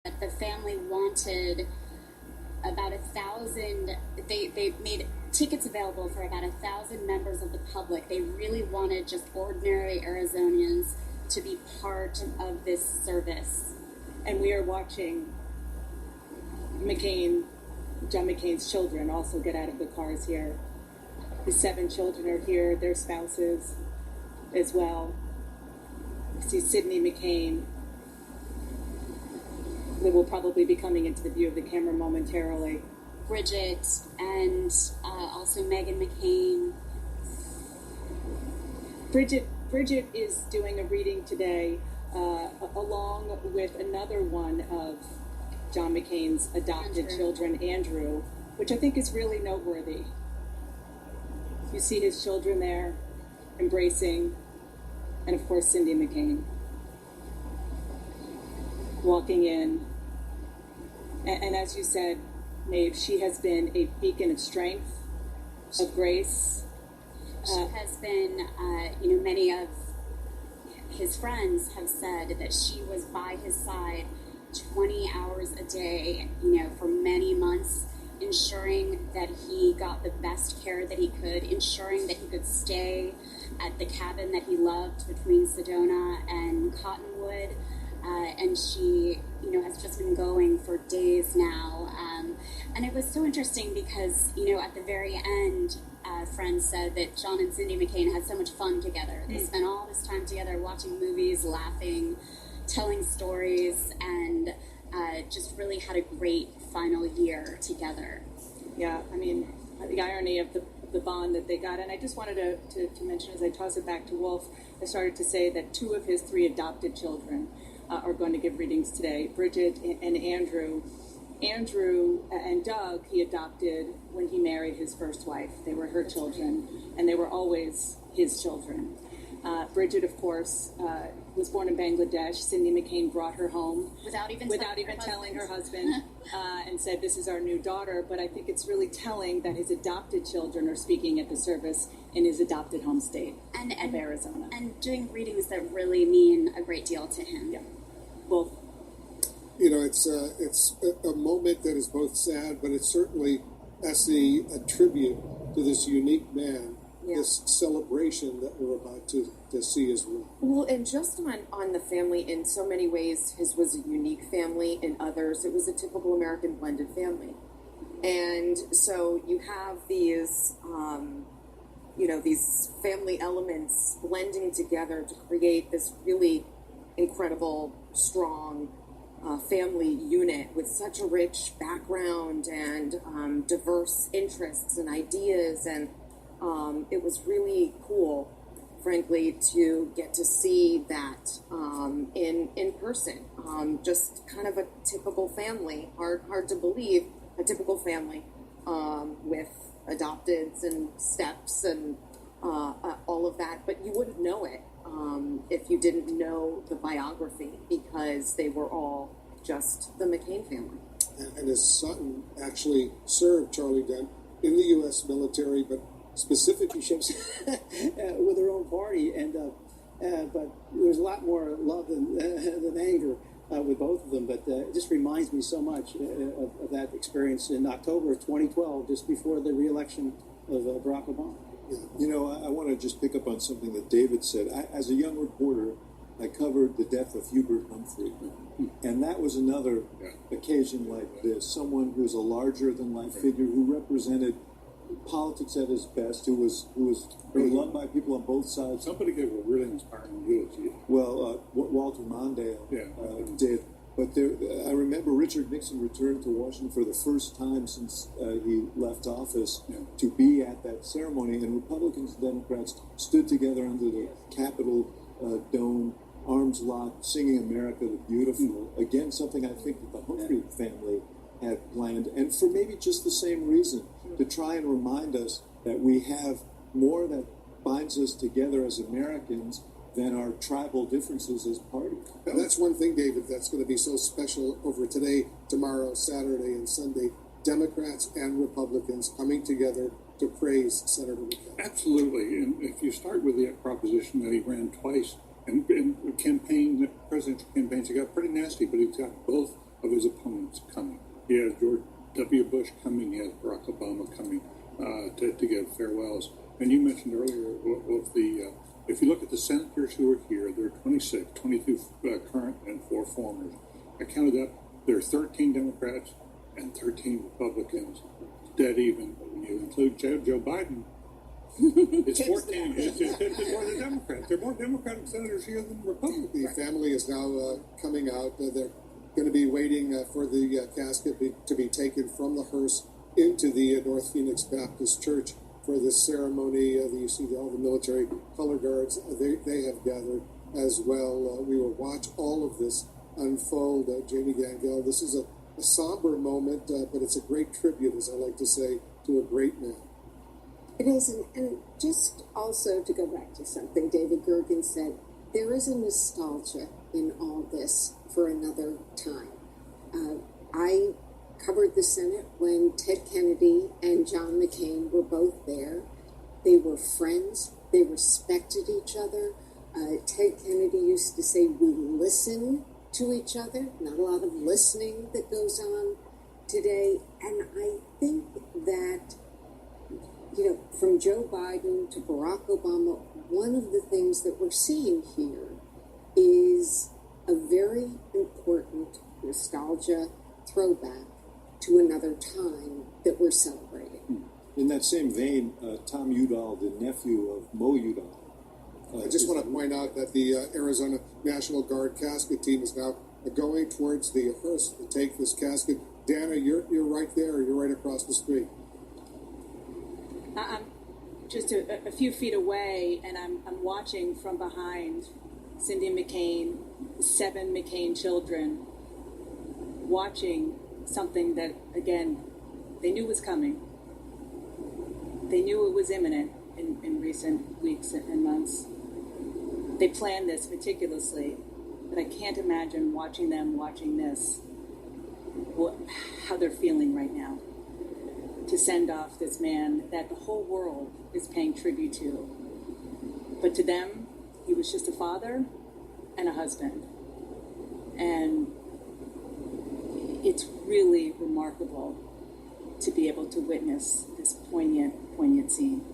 The family wanted about 1,000. They made tickets available for about 1,000 members of the public. They really wanted just ordinary Arizonians to be part of this service. And we are watching John McCain's children also get out of the cars here. His 7 children are here, their spouses as well. You see Sidney McCain, that will probably be coming into the view of the camera momentarily. Bridget and also Meghan McCain. Bridget is doing a reading today along with another one of John McCain's adopted children, Andrew, which I think is really noteworthy. You see his children there embracing, and of course Cindy McCain walking in. And as you said, Maeve, she has been a beacon of strength, of grace. She has been, many of his friends have said that she was by his side 20 hours a day, for many months, ensuring that he got the best care that he could, ensuring that he could stay at the cabin that he loved between Sedona and Cottonwood. And she, has just been going for days now. And it was so interesting because, at the very end, friends said that John and Cindy McCain had so much fun together. They spent all this time together watching movies, laughing, telling stories, and just really had a great final year together. Yeah, I mean, the irony of the bond that they got. And I just wanted to mention, as I toss it back to Wolf, I started to say that 2 of his 3 adopted children are going to give readings today, Bridget and Andrew. Andrew and Doug, he adopted when he married his first wife. They were her children, and they were always his children. Bridget, of course, was born in Bangladesh. Cindy McCain brought her home without even telling her husband and said, "This is our new daughter." But I think it's really telling that his adopted children are speaking at the service in his adopted home state of Arizona. And doing readings that really mean a great deal to him. Yeah. Well, it's a moment that is both sad, but it's certainly, Essie, a tribute to this unique man, this celebration that we're about to see as well. Well, and just on the family, in so many ways, his was a unique family. In others, it was a typical American blended family. And so you have these, these family elements blending together to create this really incredible, strong family unit with such a rich background and diverse interests and ideas. And it was really cool, frankly, to get to see that in person. Just kind of a typical family, hard to believe, a typical family with adopteds and steps and all of that. But you wouldn't know it if you didn't know the biography, because they were all just the McCain family. And his son actually served, Charlie Dent, in the U.S. military, but specifically ships with their own party, and but there's a lot more love than anger with both of them. But it just reminds me so much of that experience in October of 2012, just before the re-election of Barack Obama. Yeah. I want to just pick up on something that David said. As a young reporter, I covered the death of Hubert Humphrey, and that was another occasion like this. Someone who was a larger-than-life figure who represented politics at his best, who was loved by people on both sides. Somebody gave a really inspiring eulogy. Well, Walter Mondale did. But I remember Richard Nixon returned to Washington for the first time since he left office to be at that ceremony, and Republicans and Democrats stood together under the Capitol dome, arms locked, singing "America the Beautiful." Again, something I think that the Humphrey family had planned, and for maybe just the same reason, to try and remind us that we have more that binds us together as Americans than our tribal differences as parties. And that's one thing, David, that's going to be so special over today, tomorrow, Saturday, and Sunday. Democrats and Republicans coming together to praise Senator McCain. Absolutely. And if you start with the proposition that he ran twice, and presidential campaigns, he got pretty nasty, but he's got both of his opponents coming. He has George W. Bush coming. He has Barack Obama coming to give farewells. And you mentioned earlier of the if you look at the senators who are here, there are 26, 22 current and 4 formers. I counted up. There are 13 Democrats and 13 Republicans, dead even. When you include Joe Biden, it's 14. It's more than Democrats. There are more Democratic senators here than Republicans. The family is now coming out. They're going to be waiting for the casket to be taken from the hearse into the North Phoenix Baptist Church for this ceremony. You see all the military color guards. They have gathered as well. We will watch all of this unfold. Jamie Gangel, this is a somber moment, but it's a great tribute, as I like to say, to a great man. It is, and just also to go back to something David Gergen said, there is a nostalgia in all this for another time. I covered the Senate when Ted Kennedy and John McCain were both there. They were friends. They respected each other. Ted Kennedy used to say, we listen to each other. Not a lot of listening that goes on today. And I think that, from Joe Biden to Barack Obama, one of the things that we're seeing here is a very important nostalgia throwback to another time that we're celebrating. In that same vein, Tom Udall, the nephew of Mo Udall. I just want to point out that the Arizona National Guard casket team is now going towards the hearse to take this casket. Dana, you're right there. You're right across the street. I'm just a few feet away, and I'm watching from behind Cindy McCain, 7 McCain children, watching something that, again, they knew was coming. They knew it was imminent in recent weeks and months. They planned this meticulously, but I can't imagine watching them watching this, how they're feeling right now, to send off this man that the whole world is paying tribute to. But to them, he was just a father and a husband. And it's really remarkable to be able to witness this poignant scene.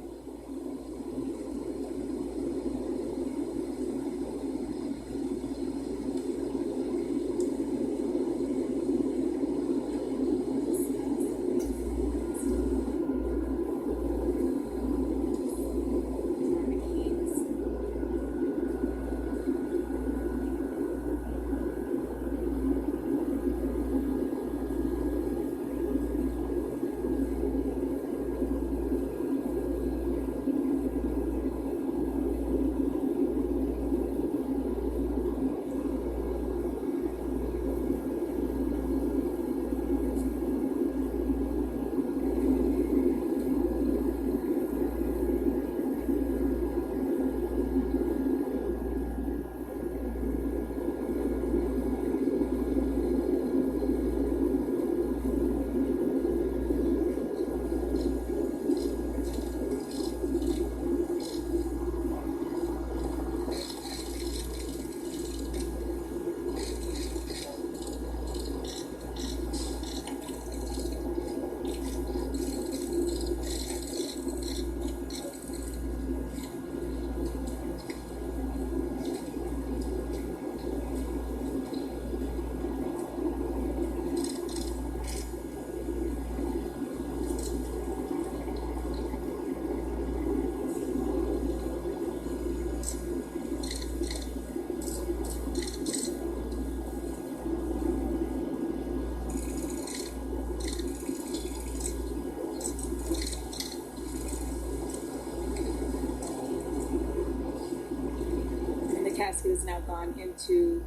Casket has now gone into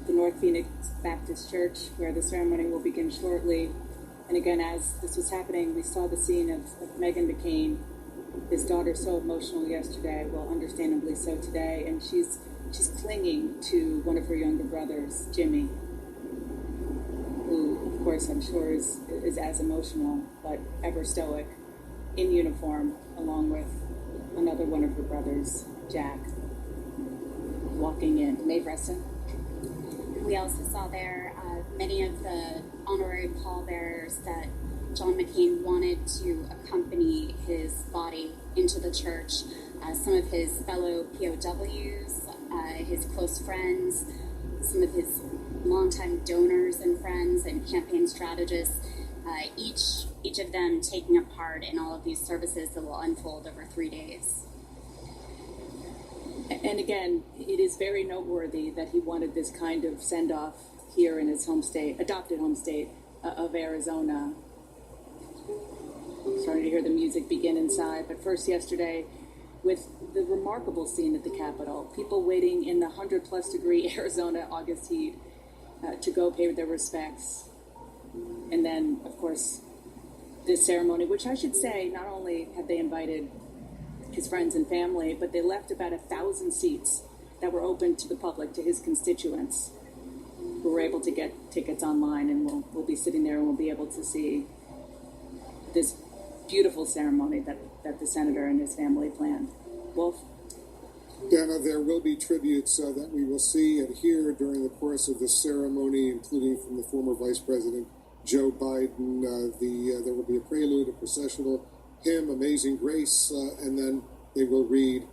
the North Phoenix Baptist Church, where the ceremony will begin shortly. And again, as this was happening, we saw the scene of Meghan McCain, his daughter, so emotional yesterday, well, understandably so today, and she's clinging to one of her younger brothers, Jimmy, who, of course, I'm sure is as emotional, but ever stoic, in uniform, along with another one of her brothers, Jack, walking in. Mae Bresson. We also saw there many of the honorary pallbearers that John McCain wanted to accompany his body into the church. Some of his fellow POWs, his close friends, some of his longtime donors and friends and campaign strategists, each of them taking a part in all of these services that will unfold over 3 days. And again, it is very noteworthy that he wanted this kind of send-off here in his home state, adopted home state of Arizona. Starting to hear the music begin inside, but first yesterday, with the remarkable scene at the Capitol, people waiting in the 100-plus degree Arizona August heat to go pay their respects. And then, of course, this ceremony, which I should say, not only had they invited his friends and family, but they left about 1,000 seats that were open to the public, to his constituents, who were able to get tickets online, and we'll be sitting there and we'll be able to see this beautiful ceremony that the senator and his family planned. Wolf? Dana, there will be tributes that we will see and hear during the course of this ceremony, including from the former Vice President Joe Biden. There will be a prelude, a processional hymn, Amazing Grace, and then they will read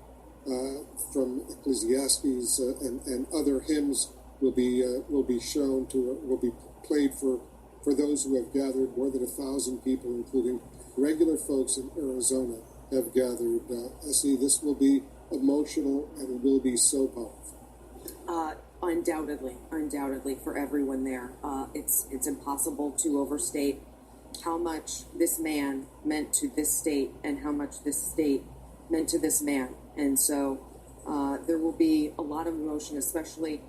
from Ecclesiastes, and other hymns will be shown will be played for those who have gathered. More than 1,000 people, including regular folks in Arizona, have gathered. Essie, this will be emotional and it will be so powerful. Undoubtedly for everyone there. It's impossible to overstate how much this man meant to this state and how much this state meant to this man. And so there will be a lot of emotion, especially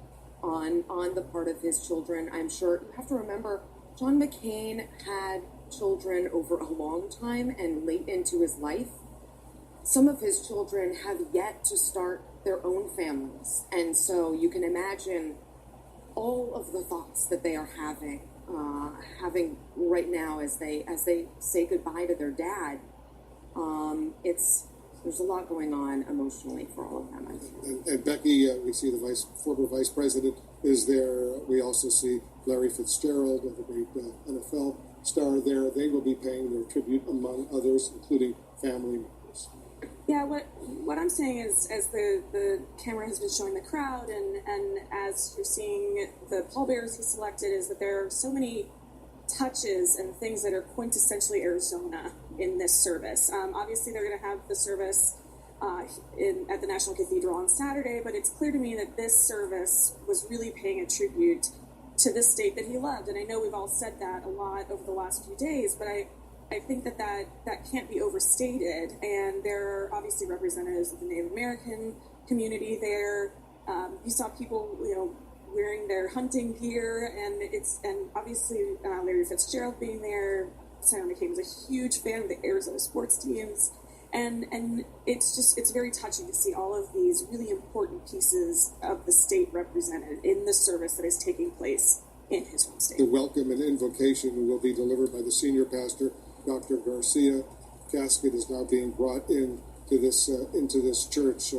on the part of his children. I'm sure you have to remember, John McCain had children over a long time and late into his life. Some of his children have yet to start their own families. And so you can imagine all of the thoughts that they are having right now as they say goodbye to their dad. There's a lot going on emotionally for all of them, I think. And Becky, we see the former vice president is there. We also see Larry Fitzgerald, the great NFL star there. They will be paying their tribute, among others, including family members. Yeah, what I'm saying is, as the camera has been showing the crowd, and as you're seeing the pallbearers he selected, is that there are so many touches and things that are quintessentially Arizona in this service. Obviously, they're going to have the service at the National Cathedral on Saturday, but it's clear to me that this service was really paying a tribute to this state that he loved. And I know we've all said that a lot over the last few days, but I think that can't be overstated. And there are obviously representatives of the Native American community there. You saw people, wearing their hunting gear, and obviously Larry Fitzgerald being there. Senator McCain was a huge fan of the Arizona sports teams, and it's very touching to see all of these really important pieces of the state represented in the service that is taking place in his home state. The welcome and invocation will be delivered by the senior pastor, Dr. Garcia. Casket is now being brought into this church.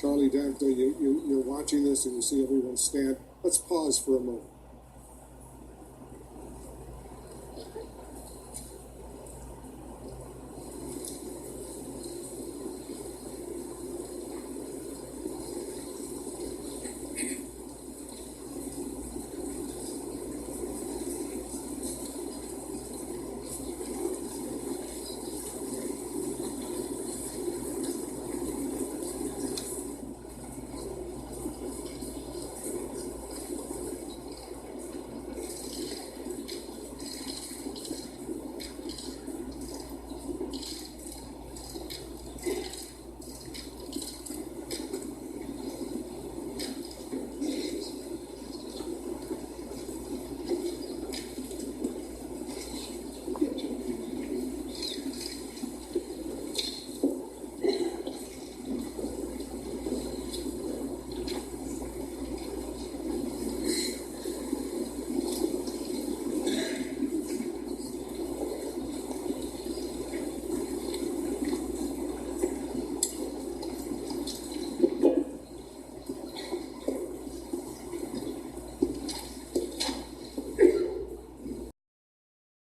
Charlie Dent, you're watching this and you see everyone stand. Let's pause for a moment.